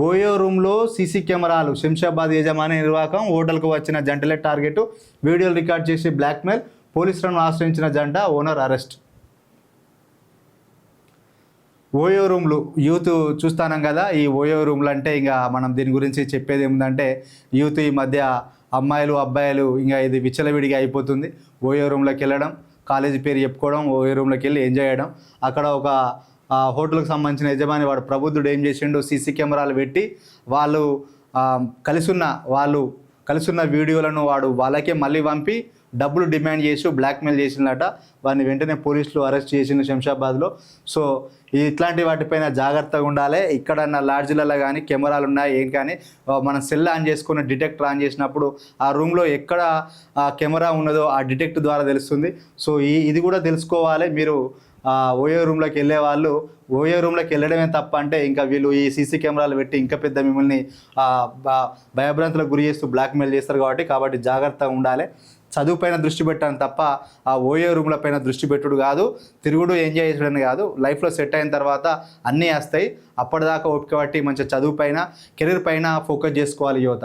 OYO రూమ్లో CC కెమెరాలు, శంషాబాద్ యజమాని నిర్వాహకం, హోటల్కు వచ్చిన జంటలే టార్గెట్, వీడియోలు రికార్డ్ చేసి బ్లాక్మెయిల్, పోలీసులను ఆశ్రయించిన జంట, ఓనర్ అరెస్ట్. ఓయో రూమ్లు యూత్ చూస్తానం కదా. ఈ ఓయో రూమ్లు అంటే ఇంకా మనం దీని గురించి చెప్పేది ఏముందంటే, యూత్ ఈ మధ్య అమ్మాయిలు అబ్బాయిలు ఇంకా ఇది విచ్చలవిడిగా అయిపోతుంది. ఓయో రూమ్లోకి వెళ్ళడం, కాలేజీ పేరు చెప్పుకోవడం, ఓయో రూమ్లోకి వెళ్ళి ఎంజాయ్ చేయడం. అక్కడ ఒక హోటల్కి సంబంధించిన యజమాని వాడు ప్రబుద్ధుడు ఏం చేసిండు, సీసీ కెమెరాలు పెట్టి వాళ్ళు కలిసున్న వీడియోలను వాడు వాళ్ళకే మళ్ళీ పంపి డబ్బులు డిమాండ్ చేసి బ్లాక్మెయిల్ చేసిందట. వాడిని వెంటనే పోలీసులు అరెస్ట్ చేసిండు శంషాబాద్లో. సో ఇట్లాంటి వాటిపైన జాగ్రత్తగా ఉండాలి. ఇక్కడన్నా లాడ్జ్లలో కానీ కెమెరాలు ఉన్నాయి ఏం కానీ మనం సెల్ ఆన్ చేసుకుని డిటెక్టర్ ఆన్ చేసినప్పుడు ఆ రూమ్లో ఎక్కడ కెమెరా ఉన్నదో ఆ డిటెక్టర్ ద్వారా తెలుస్తుంది. సో ఇది కూడా తెలుసుకోవాలి. మీరు ఓయో రూమ్లోకి వెళ్ళే వాళ్ళు ఓయో రూమ్లోకి వెళ్ళడమే తప్ప అంటే ఇంకా వీళ్ళు ఈ సీసీ కెమెరాలు పెట్టి ఇంకా పెద్ద మిమ్మల్ని భయభ్రాంతులకు గురి చేస్తూ బ్లాక్మెయిల్ చేస్తారు. కాబట్టి జాగ్రత్తగా ఉండాలి. చదువు పైన దృష్టి పెట్టాను తప్ప ఆ ఓయో రూమ్ల పైన దృష్టి పెట్టుడు కాదు, తిరుగుడు ఎంజాయ్ చేయడం కాదు. లైఫ్లో సెట్ అయిన తర్వాత అన్నీ వస్తాయి. అప్పటిదాకా ఓపిక పట్టి మంచి చదువు పైన, కెరీర్ పైన ఫోకస్ చేసుకోవాలి యువత.